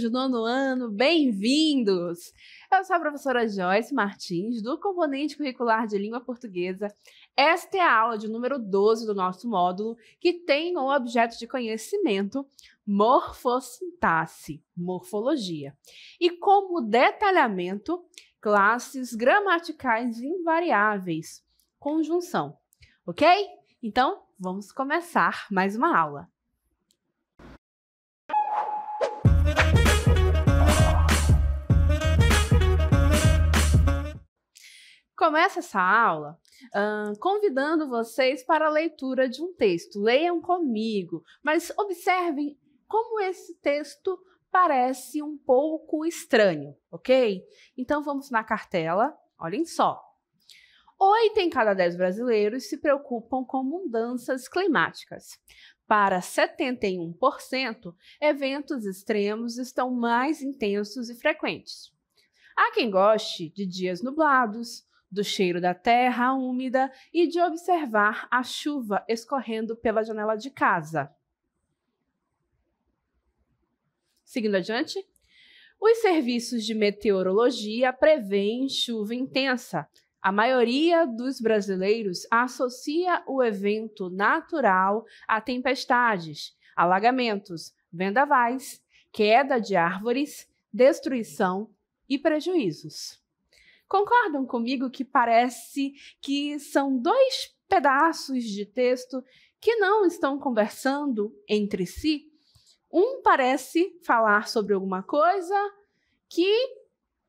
do nono ano, bem-vindos! Eu sou a professora Joyce Martins, do Componente Curricular de Língua Portuguesa. Esta é a aula de número 12 do nosso módulo, que tem o objeto de conhecimento morfossintaxe, morfologia. E como detalhamento, classes gramaticais invariáveis, conjunção. Ok? Então, vamos começar mais uma aula. Começa essa aula convidando vocês para a leitura de um texto. Leiam comigo, mas observem como esse texto parece um pouco estranho, ok? Então vamos na cartela, olhem só. 8 em cada 10 brasileiros se preocupam com mudanças climáticas. Para 71%, eventos extremos estão mais intensos e frequentes. Há quem goste de dias nublados, do cheiro da terra úmida e de observar a chuva escorrendo pela janela de casa. Seguindo adiante, os serviços de meteorologia prevêem chuva intensa. A maioria dos brasileiros associa o evento natural a tempestades, alagamentos, vendavais, queda de árvores, destruição e prejuízos. Concordam comigo que parece que são dois pedaços de texto que não estão conversando entre si? Um parece falar sobre alguma coisa que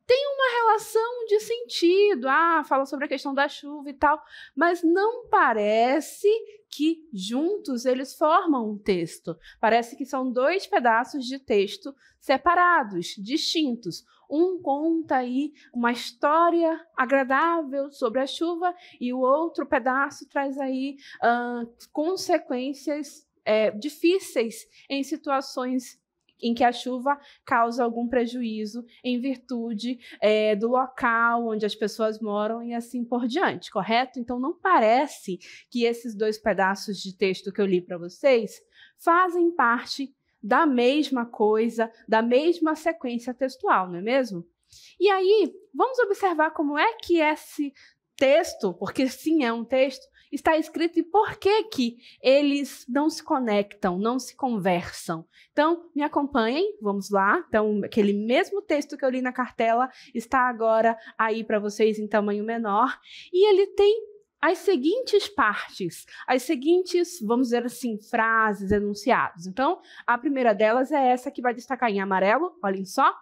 tem uma relação de sentido, fala sobre a questão da chuva e tal, mas não parece que juntos eles formam um texto. Parece que são dois pedaços de texto separados, distintos. Um conta aí uma história agradável sobre a chuva e o outro pedaço traz aí consequências difíceis em situações em que a chuva causa algum prejuízo em virtude do local onde as pessoas moram e assim por diante, correto? Então não parece que esses dois pedaços de texto que eu li para vocês fazem parte da mesma coisa, da mesma sequência textual, não é mesmo? E aí, vamos observar como é que esse texto, porque sim, é um texto, está escrito e por que eles não se conectam, não se conversam. Então, me acompanhem, vamos lá. Então, aquele mesmo texto que eu li na cartela está agora aí para vocês em tamanho menor. E ele tem as seguintes partes, as seguintes, vamos dizer assim, frases, enunciados. Então, a primeira delas é essa que vai destacar em amarelo, olhem só.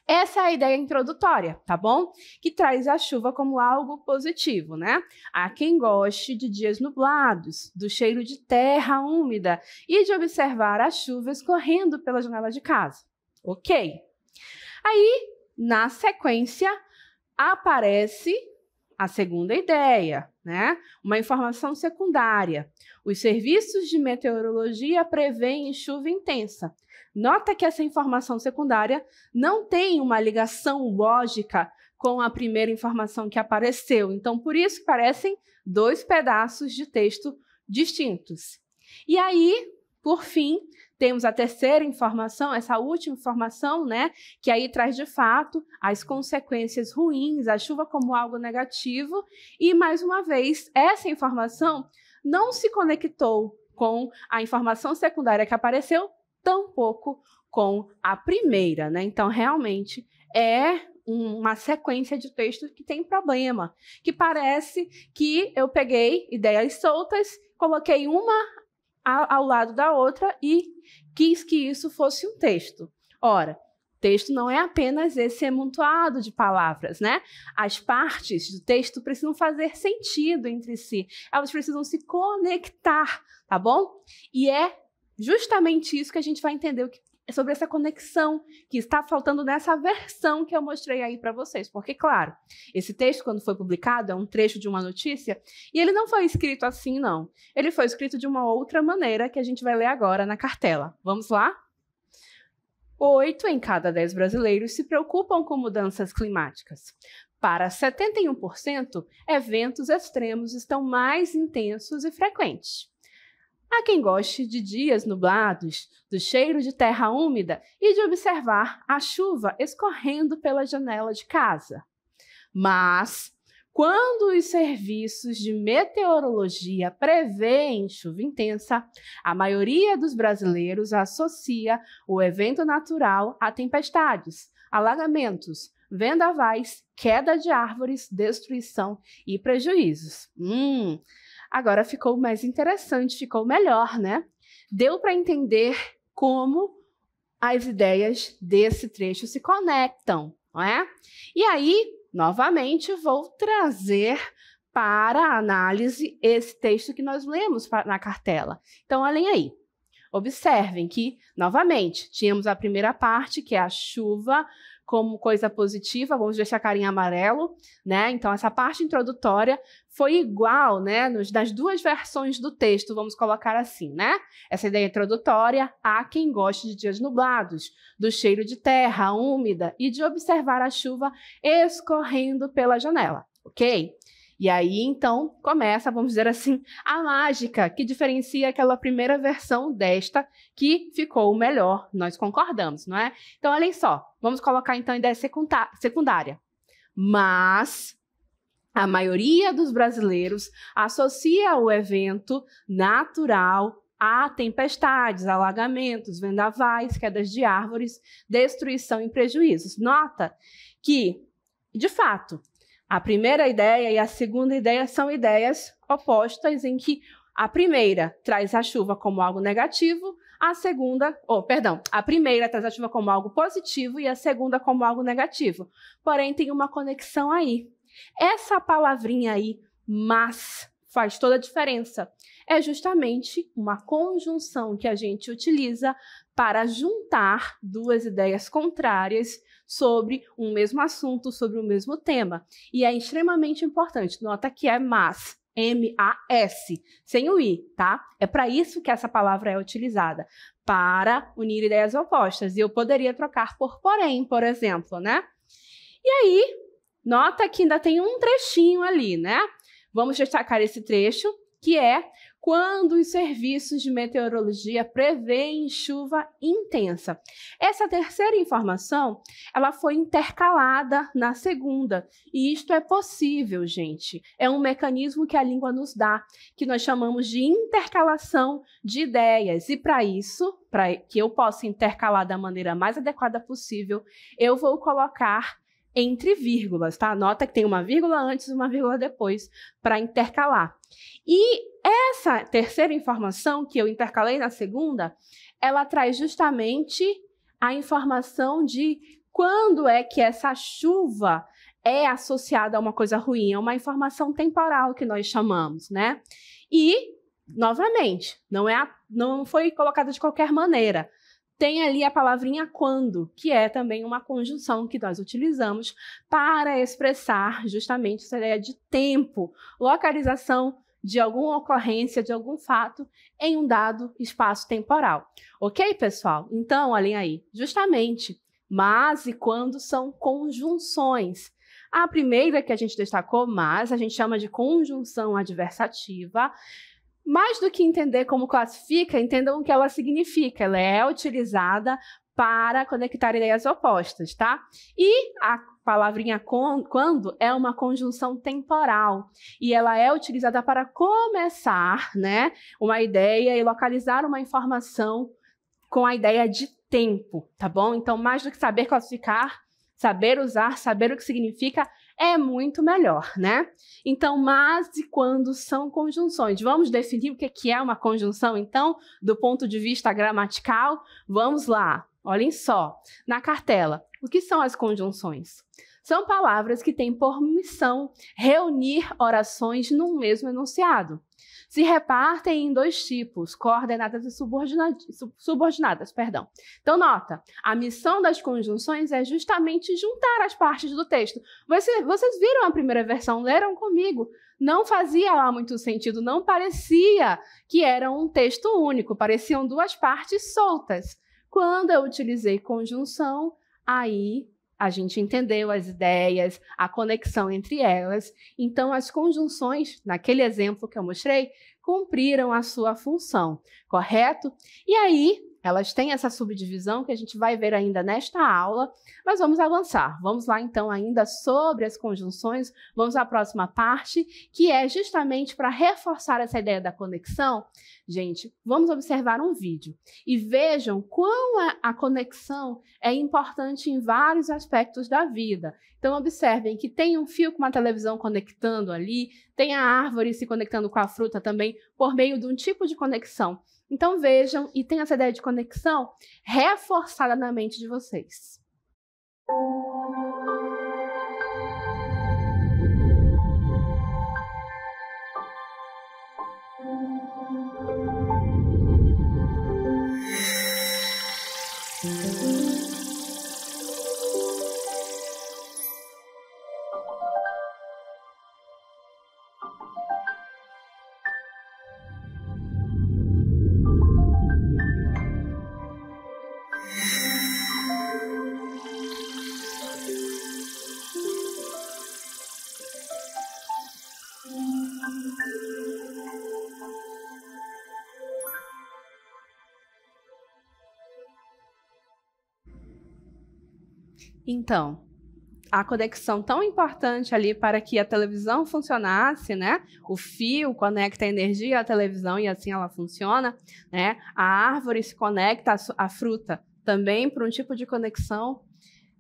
Essa é a ideia introdutória, tá bom? Que traz a chuva como algo positivo, né? Há quem goste de dias nublados, do cheiro de terra úmida e de observar a chuva escorrendo pela janela de casa. Ok? Aí, na sequência, aparece a segunda ideia, né? Uma informação secundária. Os serviços de meteorologia prevêem chuva intensa. Nota que essa informação secundária não tem uma ligação lógica com a primeira informação que apareceu. Então, por isso que parecem dois pedaços de texto distintos. E aí, por fim, temos a terceira informação, essa última informação, né, que aí traz de fato as consequências ruins, a chuva como algo negativo, e mais uma vez, essa informação não se conectou com a informação secundária que apareceu, tampouco com a primeira, né? Então, realmente, é uma sequência de texto que tem problema, que parece que eu peguei ideias soltas, coloquei uma ao lado da outra e quis que isso fosse um texto. Ora, texto não é apenas esse amontoado de palavras, né? As partes do texto precisam fazer sentido entre si, elas precisam se conectar, tá bom? E é justamente isso que a gente vai entender sobre essa conexão que está faltando nessa versão que eu mostrei aí para vocês. Porque, claro, esse texto, quando foi publicado, é um trecho de uma notícia e ele não foi escrito assim, não. Ele foi escrito de uma outra maneira que a gente vai ler agora na cartela. Vamos lá? 8 em cada 10 brasileiros se preocupam com mudanças climáticas. Para 71%, eventos extremos estão mais intensos e frequentes. Há quem goste de dias nublados, do cheiro de terra úmida e de observar a chuva escorrendo pela janela de casa. Mas, quando os serviços de meteorologia prevêem chuva intensa, a maioria dos brasileiros associa o evento natural a tempestades, alagamentos, vendavais, queda de árvores, destruição e prejuízos. Agora ficou mais interessante, ficou melhor, né? Deu para entender como as ideias desse trecho se conectam, não é? E aí, novamente, vou trazer para a análise esse texto que nós lemos na cartela. Então, olhem aí. Observem que, novamente, tínhamos a primeira parte, que é a chuva como coisa positiva, vamos deixar a carinha amarelo, né? Então, essa parte introdutória foi igual, né? Das duas versões do texto, vamos colocar assim, né? Essa ideia introdutória, há quem goste de dias nublados, do cheiro de terra úmida e de observar a chuva escorrendo pela janela, ok? E aí, então, começa, vamos dizer assim, a mágica que diferencia aquela primeira versão desta, que ficou melhor, nós concordamos, não é? Então, olhem só, vamos colocar, então, a ideia secundária. Mas a maioria dos brasileiros associa o evento natural a tempestades, alagamentos, vendavais, quedas de árvores, destruição e prejuízos. Nota que, de fato, a primeira ideia e a segunda ideia são ideias opostas, em que a primeira traz a chuva como algo negativo, a primeira traz a chuva como algo positivo e a segunda como algo negativo. Porém, tem uma conexão aí. Essa palavrinha aí, mas, faz toda a diferença. É justamente uma conjunção que a gente utiliza para juntar duas ideias contrárias sobre um mesmo assunto, sobre o mesmo tema. E é extremamente importante. Nota que é mas, M-A-S, sem o I, tá? É para isso que essa palavra é utilizada, para unir ideias opostas. E eu poderia trocar por porém, por exemplo, né? E aí, nota que ainda tem um trechinho ali, né? Vamos destacar esse trecho, que é quando os serviços de meteorologia prevêem chuva intensa. Essa terceira informação, ela foi intercalada na segunda, e isto é possível, gente. É um mecanismo que a língua nos dá, que nós chamamos de intercalação de ideias. E para isso, para que eu possa intercalar da maneira mais adequada possível, eu vou colocar entre vírgulas, tá? Nota que tem uma vírgula antes e uma vírgula depois para intercalar. E essa terceira informação que eu intercalei na segunda, ela traz justamente a informação de quando é que essa chuva é associada a uma coisa ruim, é uma informação temporal que nós chamamos, né? E, novamente, não foi colocada de qualquer maneira. Tem ali a palavrinha quando, que é também uma conjunção que nós utilizamos para expressar justamente essa ideia de tempo, localização de alguma ocorrência, de algum fato em um dado espaço temporal. Ok, pessoal? Então, olhem aí, justamente, mas e quando são conjunções. A primeira que a gente destacou, mas, a gente chama de conjunção adversativa. Mais do que entender como classifica, entendam o que ela significa. Ela é utilizada para conectar ideias opostas, tá? E a palavrinha quando é uma conjunção temporal e ela é utilizada para começar, né, uma ideia e localizar uma informação com a ideia de tempo, tá bom? Então, mais do que saber classificar, saber usar, saber o que significa é muito melhor, né? Então, mas e quando são conjunções? Vamos definir o que é uma conjunção, então, do ponto de vista gramatical? Vamos lá, olhem só. Na cartela, o que são as conjunções? São palavras que têm por missão reunir orações num mesmo enunciado. Se repartem em dois tipos, coordenadas e subordinadas. Então, nota, a missão das conjunções é justamente juntar as partes do texto. Vocês viram a primeira versão, leram comigo. Não fazia lá muito sentido, não parecia que era um texto único, pareciam duas partes soltas. Quando eu utilizei conjunção, aí A gente entendeu as ideias, a conexão entre elas. Então, as conjunções, naquele exemplo que eu mostrei, cumpriram a sua função, correto? E aí, elas têm essa subdivisão que a gente vai ver ainda nesta aula, mas vamos avançar. Vamos lá, então, ainda sobre as conjunções. Vamos à próxima parte, que é justamente para reforçar essa ideia da conexão. Gente, vamos observar um vídeo e vejam quão a conexão é importante em vários aspectos da vida. Então, observem que tem um fio com uma televisão conectando ali, tem a árvore se conectando com a fruta também por meio de um tipo de conexão. Então, vejam e tenham essa ideia de conexão reforçada na mente de vocês. Então, a conexão tão importante ali para que a televisão funcionasse, né? O fio conecta a energia à televisão e assim ela funciona, né? A árvore se conecta à fruta também por um tipo de conexão.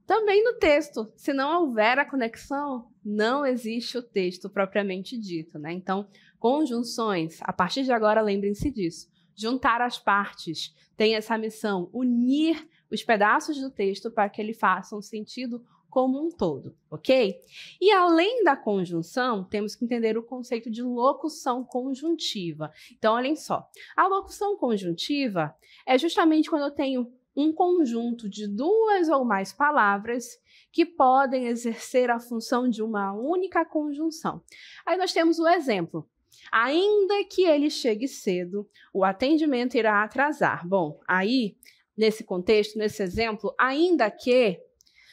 Também no texto, se não houver a conexão, não existe o texto propriamente dito, né? Então, conjunções, a partir de agora, lembrem-se disso. Juntar as partes tem essa missão, unir os pedaços do texto para que ele faça um sentido como um todo, ok? E além da conjunção, temos que entender o conceito de locução conjuntiva. Então, olhem só, a locução conjuntiva é justamente quando eu tenho um conjunto de duas ou mais palavras que podem exercer a função de uma única conjunção. Aí nós temos o exemplo. Ainda que ele chegue cedo, o atendimento irá atrasar. Bom, aí, nesse contexto, nesse exemplo, ainda que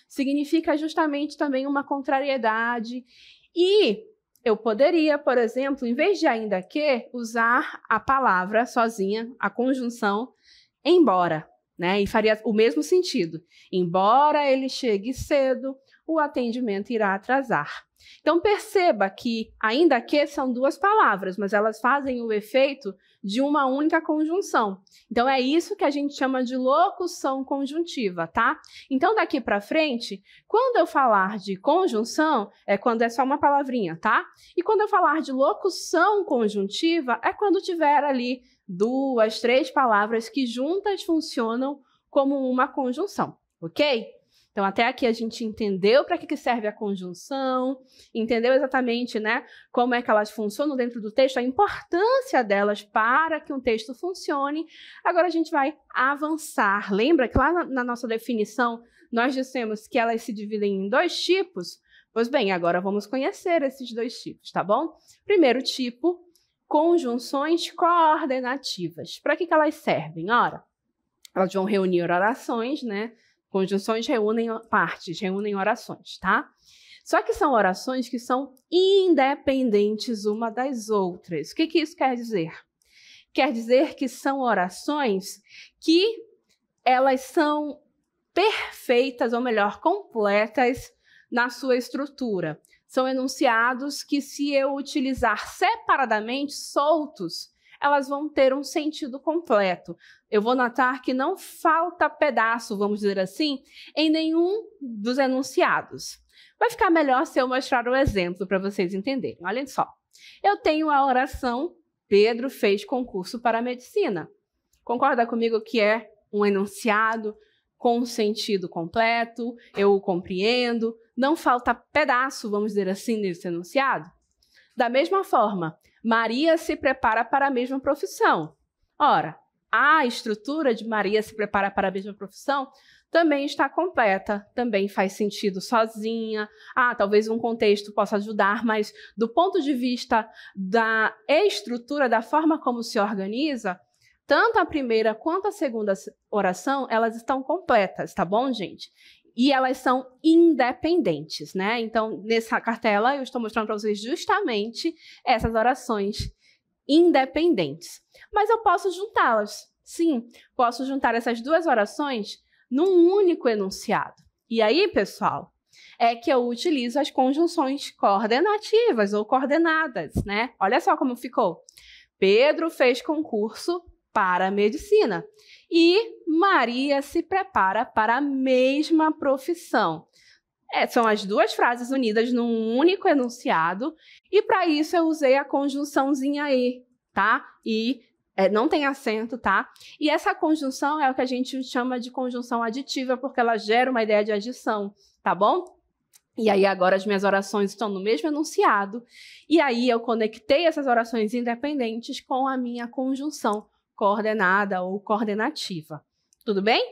significa justamente também uma contrariedade. E eu poderia, por exemplo, em vez de ainda que, usar a palavra sozinha, a conjunção, embora, né? E faria o mesmo sentido. Embora ele chegue cedo, o atendimento irá atrasar. Então, perceba que, ainda que são duas palavras, mas elas fazem o efeito de uma única conjunção. Então, é isso que a gente chama de locução conjuntiva, tá? Então, daqui para frente, quando eu falar de conjunção, é quando é só uma palavrinha, tá? E quando eu falar de locução conjuntiva, é quando tiver ali duas, três palavras que juntas funcionam como uma conjunção, ok? Então, até aqui a gente entendeu para que serve a conjunção, entendeu exatamente, né, como é que elas funcionam dentro do texto, a importância delas para que um texto funcione. Agora a gente vai avançar. Lembra que lá na nossa definição nós dissemos que elas se dividem em dois tipos? Pois bem, agora vamos conhecer esses dois tipos, tá bom? Primeiro tipo, conjunções coordenativas. Para que elas servem? Ora, elas vão reunir orações, né? Conjunções reúnem partes, reúnem orações, tá? Só que são orações que são independentes uma das outras. O que isso quer dizer? Quer dizer que são orações que elas são perfeitas, ou melhor, completas na sua estrutura. São enunciados que, se eu utilizar separadamente, soltos, elas vão ter um sentido completo. Eu vou notar que não falta pedaço, vamos dizer assim, em nenhum dos enunciados. Vai ficar melhor se eu mostrar o exemplo para vocês entenderem. Olhem só. Eu tenho a oração Pedro fez concurso para a medicina. Concorda comigo que é um enunciado com um sentido completo? Eu o compreendo. Não falta pedaço, vamos dizer assim, nesse enunciado? Da mesma forma, Maria se prepara para a mesma profissão. Ora, a estrutura de Maria se prepara para a mesma profissão também está completa, também faz sentido sozinha. Talvez um contexto possa ajudar, mas do ponto de vista da estrutura, da forma como se organiza, tanto a primeira quanto a segunda oração, elas estão completas, tá bom, gente? e elas são independentes, né? Então, nessa cartela, eu estou mostrando para vocês justamente essas orações independentes. Mas eu posso juntá-las. Sim, posso juntar essas duas orações num único enunciado. E aí, pessoal, é que eu utilizo as conjunções coordenativas ou coordenadas, né? Olha só como ficou. Pedro fez concurso para medicina e Maria se prepara para a mesma profissão. São as duas frases unidas num único enunciado e para isso eu usei a conjunçãozinha e, tá? E não tem acento, tá? E essa conjunção é o que a gente chama de conjunção aditiva porque ela gera uma ideia de adição, tá bom? E aí agora as minhas orações estão no mesmo enunciado e aí eu conectei essas orações independentes com a minha conjunção coordenada ou coordenativa. Tudo bem?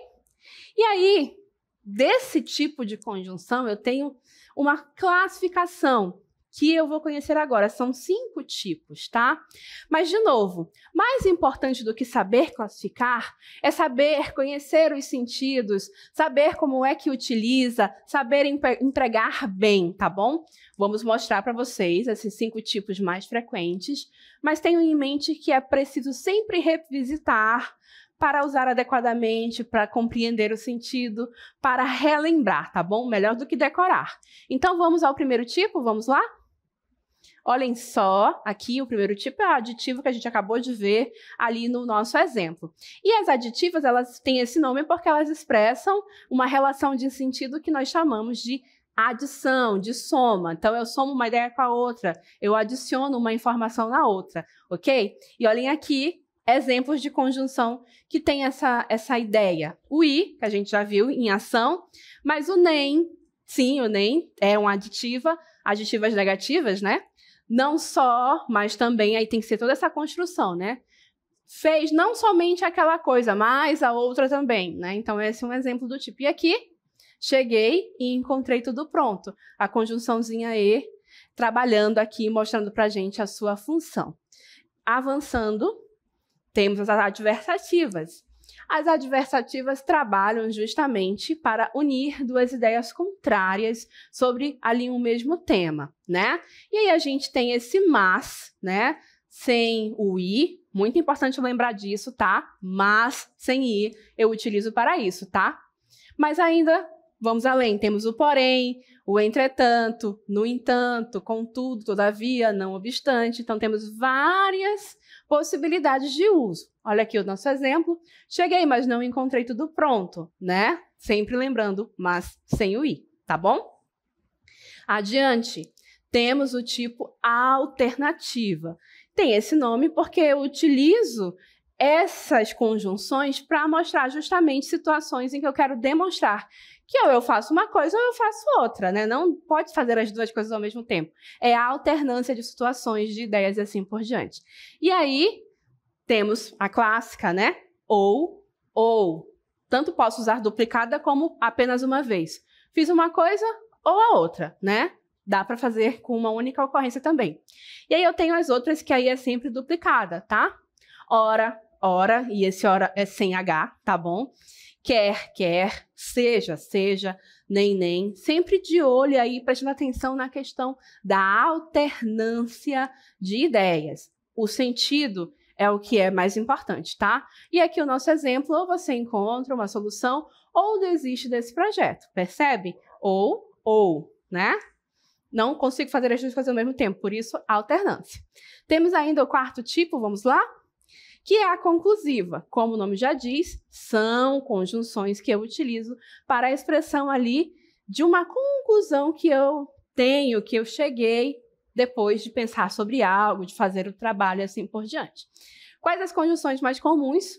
E aí, desse tipo de conjunção, eu tenho uma classificação que eu vou conhecer agora. São 5 tipos, tá? Mas, de novo, mais importante do que saber classificar é saber conhecer os sentidos, saber como é que utiliza, saber empregar bem, tá bom? Vamos mostrar para vocês esses 5 tipos mais frequentes, mas tenham em mente que é preciso sempre revisitar para usar adequadamente, para compreender o sentido, para relembrar, tá bom? Melhor do que decorar. Então, vamos ao primeiro tipo? Vamos lá? Olhem só, aqui o primeiro tipo é o aditivo que a gente acabou de ver ali no nosso exemplo. E as aditivas, elas têm esse nome porque elas expressam uma relação de sentido que nós chamamos de adição, de soma. Então, eu somo uma ideia com a outra, eu adiciono uma informação na outra, ok? E olhem aqui, exemplos de conjunção que tem essa ideia. O i, que a gente já viu em ação, mas o nem, sim, o nem é uma aditiva, aditivas negativas, né? Não só, mas também aí tem que ser toda essa construção, né? Fez não somente aquela coisa, mas a outra também, né? Então, esse é um exemplo do tipo. E aqui, cheguei e encontrei tudo pronto. A conjunçãozinha e, trabalhando aqui, mostrando pra gente a sua função. Avançando, temos as adversativas. As adversativas trabalham justamente para unir duas ideias contrárias sobre ali um mesmo tema, né? E aí a gente tem esse mas, né? Sem o i, muito importante lembrar disso, tá? Mas sem i eu utilizo para isso, tá? Mas ainda vamos além, temos o porém, o entretanto, no entanto, contudo, todavia, não obstante. Então temos várias possibilidades de uso. Olha aqui o nosso exemplo. Cheguei, mas não encontrei tudo pronto, né? Sempre lembrando, mas sem o i, tá bom? Adiante, temos o tipo alternativa. Tem esse nome porque eu utilizo essas conjunções para mostrar justamente situações em que eu quero demonstrar que ou eu faço uma coisa ou eu faço outra, né? Não pode fazer as duas coisas ao mesmo tempo. É a alternância de situações, de ideias e assim por diante. E aí, temos a clássica, né? Ou. Tanto posso usar duplicada como apenas uma vez. Fiz uma coisa ou a outra, né? Dá para fazer com uma única ocorrência também. E aí eu tenho as outras que aí é sempre duplicada, tá? Ora, e esse ora é sem H, tá bom? Quer, seja, nem, sempre de olho aí, prestando atenção na questão da alternância de ideias. O sentido é o que é mais importante, tá? E aqui o nosso exemplo, ou você encontra uma solução ou desiste desse projeto, percebe? Ou, né? Não consigo fazer as duas coisas ao mesmo tempo, por isso, alternância. Temos ainda o quarto tipo, vamos lá? Que é a conclusiva. Como o nome já diz, são conjunções que eu utilizo para a expressão ali de uma conclusão que eu tenho, que eu cheguei depois de pensar sobre algo, de fazer o trabalho e assim por diante. Quais as conjunções mais comuns?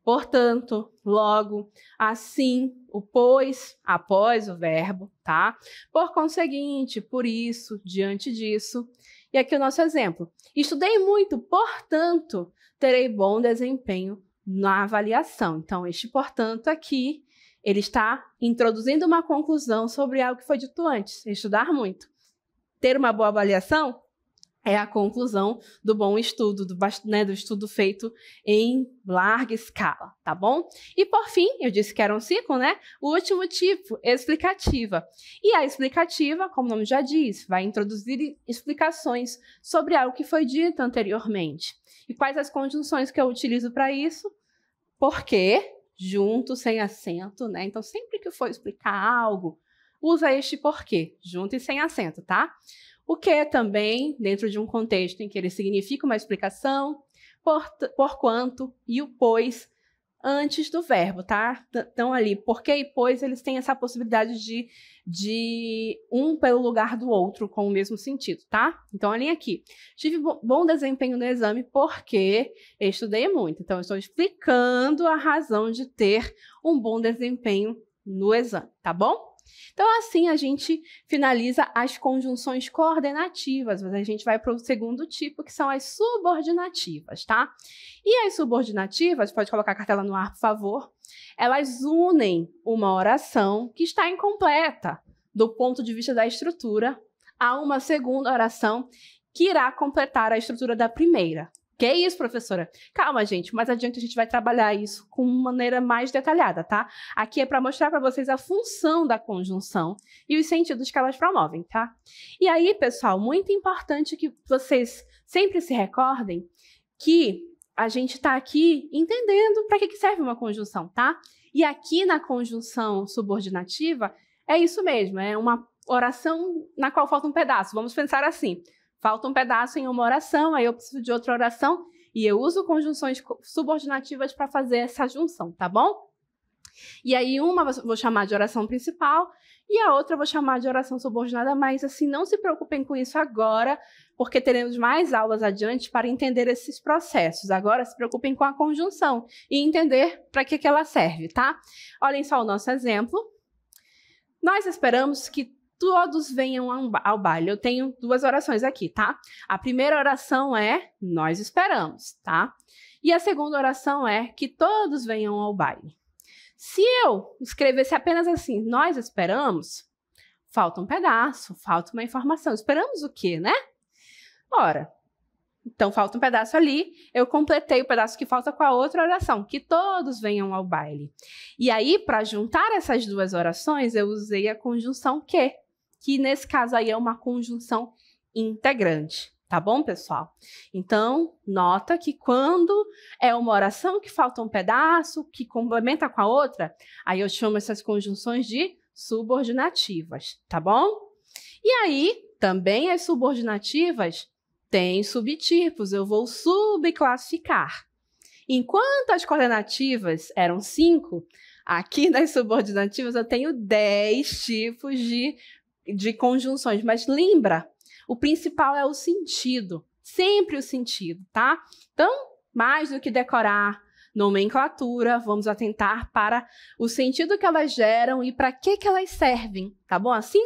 Portanto, logo, assim, o pois, após o verbo, tá? Por conseguinte, por isso, diante disso. E aqui o nosso exemplo. Estudei muito, portanto, terei bom desempenho na avaliação. Então, este portanto aqui, ele está introduzindo uma conclusão sobre algo que foi dito antes. Estudar muito. Ter uma boa avaliação? é a conclusão do bom estudo, do estudo feito em larga escala, tá bom? E por fim, eu disse que era um ciclo, né? O último tipo, explicativa. E a explicativa, como o nome já diz, vai introduzir explicações sobre algo que foi dito anteriormente. E quais as conjunções que eu utilizo para isso? Porque, junto, sem acento, né? Então, sempre que for explicar algo, usa este porquê, junto e sem acento, tá? O que também, dentro de um contexto em que ele significa uma explicação, por quanto e o pois antes do verbo, tá? Então, ali, porque e pois, eles têm essa possibilidade de um pelo lugar do outro, com o mesmo sentido, tá? Então, alinha aqui. Tive bom desempenho no exame porque estudei muito. Então, eu estou explicando a razão de ter um bom desempenho no exame, tá bom? Então, assim, a gente finaliza as conjunções coordenativas, mas a gente vai para o segundo tipo, que são as subordinativas, tá? E as subordinativas, pode colocar a cartela no ar, por favor, elas unem uma oração que está incompleta, do ponto de vista da estrutura, a uma segunda oração que irá completar a estrutura da primeira. Que isso, professora? Calma, gente, mais adiante a gente vai trabalhar isso com uma maneira mais detalhada, tá? Aqui é para mostrar para vocês a função da conjunção e os sentidos que elas promovem, tá? E aí, pessoal, muito importante que vocês sempre se recordem que a gente está aqui entendendo para que serve uma conjunção, tá? E aqui na conjunção subordinativa, é isso mesmo, é uma oração na qual falta um pedaço. Vamos pensar assim. Falta um pedaço em uma oração, aí eu preciso de outra oração e eu uso conjunções subordinativas para fazer essa junção, tá bom? E aí uma eu vou chamar de oração principal e a outra eu vou chamar de oração subordinada, mas assim, não se preocupem com isso agora, porque teremos mais aulas adiante para entender esses processos. Agora se preocupem com a conjunção e entender para que ela serve, tá? Olhem só o nosso exemplo. Nós esperamos que todos venham ao baile. Eu tenho duas orações aqui, tá? A primeira oração é nós esperamos, tá? E a segunda oração é que todos venham ao baile. Se eu escrevesse apenas assim, nós esperamos, falta um pedaço, falta uma informação. Esperamos o quê, né? Ora, então falta um pedaço ali, eu completei o pedaço que falta com a outra oração, que todos venham ao baile. E aí, para juntar essas duas orações, eu usei a conjunção que nesse caso aí é uma conjunção integrante, tá bom, pessoal? Então, nota que quando é uma oração que falta um pedaço, que complementa com a outra, aí eu chamo essas conjunções de subordinativas, tá bom? E aí, também as subordinativas têm subtipos, eu vou subclassificar. Enquanto as coordenativas eram 5, aqui nas subordinativas eu tenho 10 tipos de conjunções, mas lembra, o principal é o sentido, sempre o sentido, tá? Então, mais do que decorar nomenclatura, vamos atentar para o sentido que elas geram e para que elas servem, tá bom assim?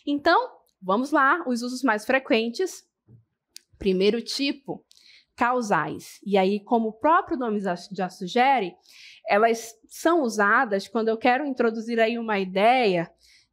Então, vamos lá, os usos mais frequentes. Primeiro tipo, causais. E aí, como o próprio nome já sugere, elas são usadas quando eu quero introduzir aí uma ideia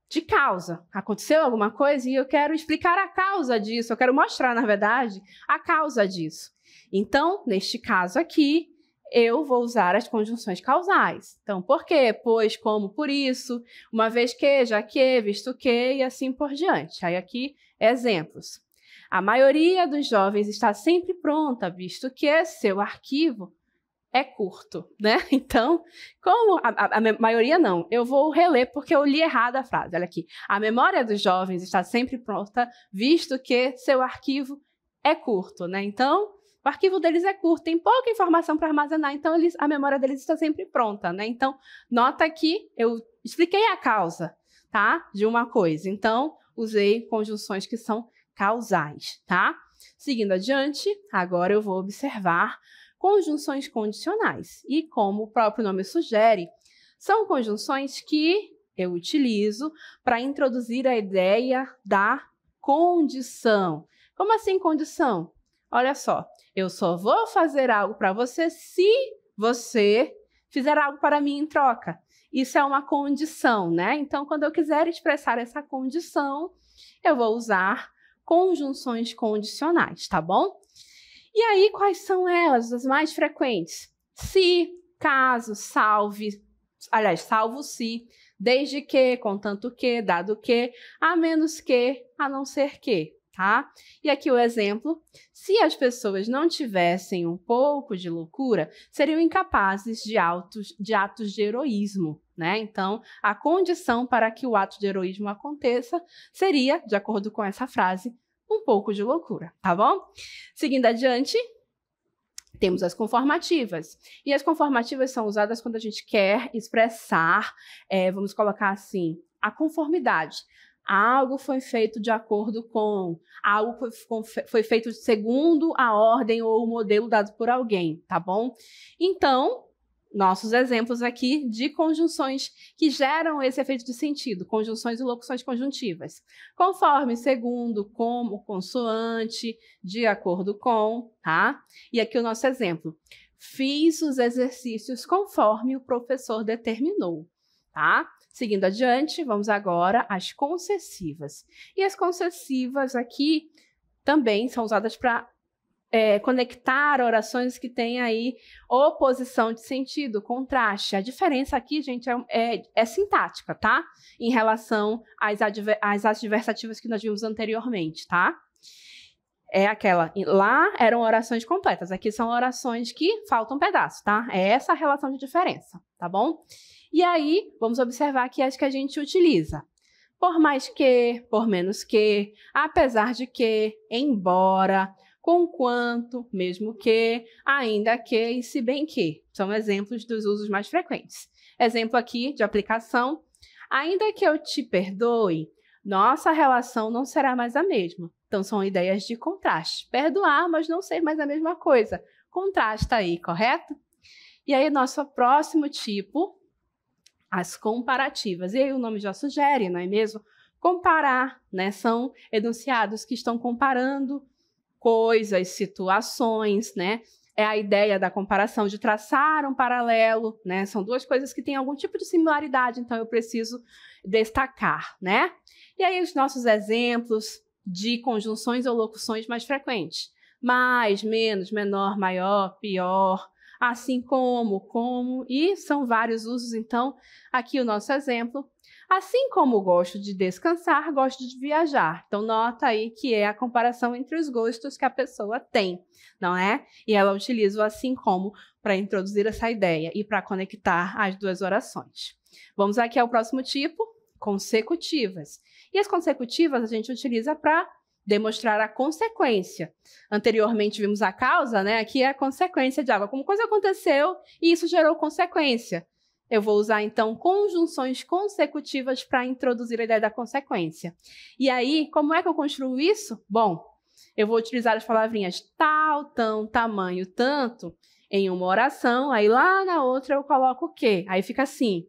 de causa. Aconteceu alguma coisa e eu quero explicar a causa disso, eu quero mostrar, na verdade, a causa disso. Então, neste caso aqui, eu vou usar as conjunções causais. Então, por quê? Pois, como, por isso, uma vez que, já que, visto que, e assim por diante. Aí aqui, exemplos. A maioria dos jovens está sempre pronta, visto que seu arquivo é curto, né? Então, como a maioria não, eu vou reler porque eu li errado a frase. Olha aqui. A memória dos jovens está sempre pronta, visto que seu arquivo é curto, né? Então, o arquivo deles é curto, tem pouca informação para armazenar, então a memória deles está sempre pronta, né? Então, nota que eu expliquei a causa, tá? De uma coisa. Então, usei conjunções que são causais, tá? Seguindo adiante, agora eu vou observar conjunções condicionais. E como o próprio nome sugere, são conjunções que eu utilizo para introduzir a ideia da condição. Como assim condição? Olha só, eu só vou fazer algo para você se você fizer algo para mim em troca. Isso é uma condição, né? Então, quando eu quiser expressar essa condição, eu vou usar conjunções condicionais, tá bom? E aí, quais são elas, as mais frequentes? Se, caso, salve, aliás, salvo se, desde que, contanto que, dado que, a menos que, a não ser que, tá? E aqui o exemplo: se as pessoas não tivessem um pouco de loucura, seriam incapazes de atos de heroísmo, né? Então, a condição para que o ato de heroísmo aconteça seria, de acordo com essa frase, um pouco de loucura, tá bom? Seguindo adiante, temos as conformativas. E as conformativas são usadas quando a gente quer expressar, vamos colocar assim, a conformidade. Algo foi feito de acordo com, algo foi feito segundo a ordem ou o modelo dado por alguém, tá bom? Então, nossos exemplos aqui de conjunções que geram esse efeito de sentido, conjunções e locuções conjuntivas. Conforme, segundo, como, consoante, de acordo com, tá? E aqui o nosso exemplo: fiz os exercícios conforme o professor determinou, tá? Seguindo adiante, vamos agora às concessivas. E as concessivas aqui também são usadas para conectar orações que têm aí oposição de sentido, contraste. A diferença aqui, gente, é sintática, tá? Em relação às adversativas que nós vimos anteriormente, tá? É aquela, lá eram orações completas, aqui são orações que faltam pedaço, tá? É essa a relação de diferença, tá bom? E aí, vamos observar aqui as que a gente utiliza. Por mais que, por menos que, apesar de que, embora, conquanto, mesmo que, ainda que e se bem que. São exemplos dos usos mais frequentes. Exemplo aqui de aplicação: ainda que eu te perdoe, nossa relação não será mais a mesma. Então, são ideias de contraste. Perdoar, mas não ser mais a mesma coisa. Contrasta aí, correto? E aí, nosso próximo tipo, as comparativas. E aí o nome já sugere, não é mesmo? Comparar, né? São enunciados que estão comparando coisas, situações, né? É a ideia da comparação, de traçar um paralelo, né? São duas coisas que têm algum tipo de similaridade, então eu preciso destacar, né? E aí os nossos exemplos de conjunções ou locuções mais frequentes: mais, menos, menor, maior, pior, assim como, e são vários usos. Então, aqui o nosso exemplo: assim como gosto de descansar, gosto de viajar. Então, nota aí que é a comparação entre os gostos que a pessoa tem, não é? E ela utiliza o assim como para introduzir essa ideia e para conectar as duas orações. Vamos aqui ao próximo tipo: consecutivas. E as consecutivas a gente utiliza para demonstrar a consequência. Anteriormente vimos a causa, né? Aqui é a consequência de algo. Como coisa aconteceu e isso gerou consequência. Eu vou usar, então, conjunções consecutivas para introduzir a ideia da consequência. E aí, como é que eu construo isso? Bom, eu vou utilizar as palavrinhas tal, tão, tamanho, tanto em uma oração, aí lá na outra eu coloco o quê? Aí fica assim,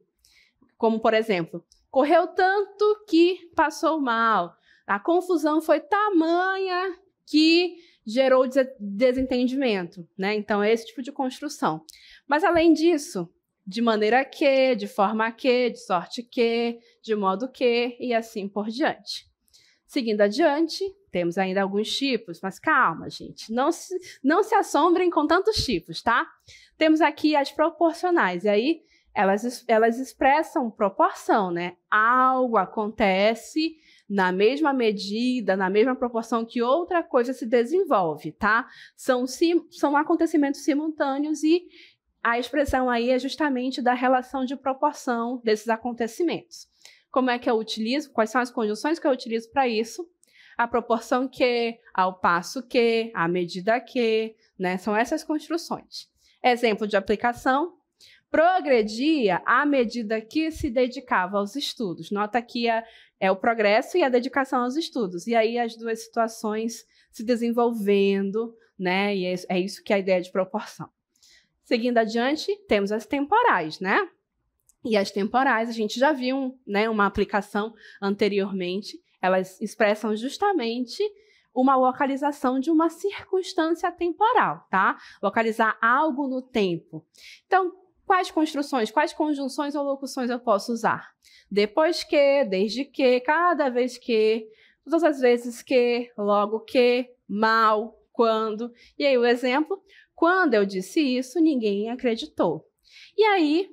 como por exemplo: correu tanto que passou mal. A confusão foi tamanha que gerou desentendimento, né? Então, é esse tipo de construção. Mas, além disso, de maneira que, de forma que, de sorte que, de modo que, e assim por diante. Seguindo adiante, temos ainda alguns tipos, mas calma, gente, não se assombrem com tantos tipos, tá? Temos aqui as proporcionais, e aí elas expressam proporção, né? Algo acontece na mesma medida, na mesma proporção que outra coisa se desenvolve, tá? São acontecimentos simultâneos e a expressão aí é justamente da relação de proporção desses acontecimentos. Como é que eu utilizo? Quais são as conjunções que eu utilizo para isso? A proporção que, ao passo que, à medida que, né? São essas construções. Exemplo de aplicação: progredia à medida que se dedicava aos estudos. Nota que é o progresso e a dedicação aos estudos. E aí as duas situações se desenvolvendo, né? E é isso que é a ideia de proporção. Seguindo adiante, temos as temporais, né? E as temporais, a gente já viu, né, uma aplicação anteriormente. Elas expressam justamente uma localização de uma circunstância temporal, tá? Localizar algo no tempo. Então, quais construções, quais conjunções ou locuções eu posso usar? Depois que, desde que, cada vez que, todas as vezes que, logo que, mal, quando. E aí o exemplo, quando eu disse isso, ninguém acreditou. E aí,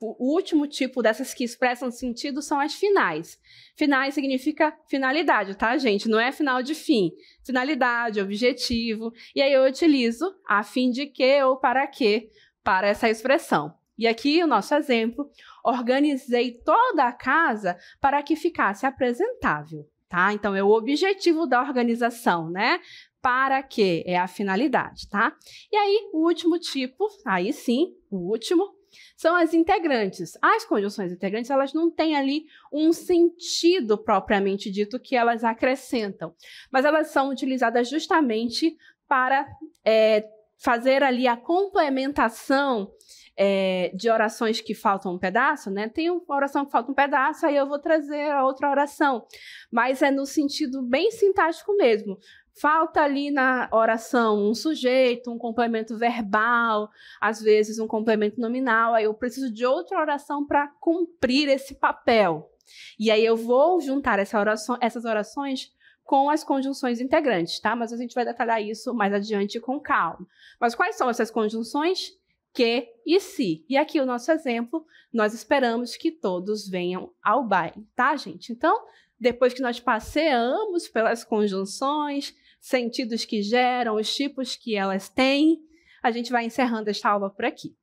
o último tipo dessas que expressam sentido são as finais. Finais significa finalidade, tá, gente? Não é final de fim. Finalidade, objetivo. E aí eu utilizo a fim de que ou para que para essa expressão. E aqui o nosso exemplo, organizei toda a casa para que ficasse apresentável, tá? Então é o objetivo da organização, né? Para que é a finalidade, tá? E aí o último tipo, aí sim, o último, são as integrantes. As conjunções integrantes, elas não têm ali um sentido propriamente dito que elas acrescentam, mas elas são utilizadas justamente para fazer ali a complementação de orações que faltam um pedaço, né? Tem uma oração que falta um pedaço, aí eu vou trazer a outra oração, mas é no sentido bem sintático mesmo. Falta ali na oração um sujeito, um complemento verbal, às vezes um complemento nominal, aí eu preciso de outra oração para cumprir esse papel. E aí eu vou juntar essas orações com as conjunções integrantes, tá? Mas a gente vai detalhar isso mais adiante com calma. Mas quais são essas conjunções? Que e se. E aqui o nosso exemplo, nós esperamos que todos venham ao baile, tá, gente? Então, depois que nós passeamos pelas conjunções, sentidos que geram, os tipos que elas têm, a gente vai encerrando esta aula por aqui.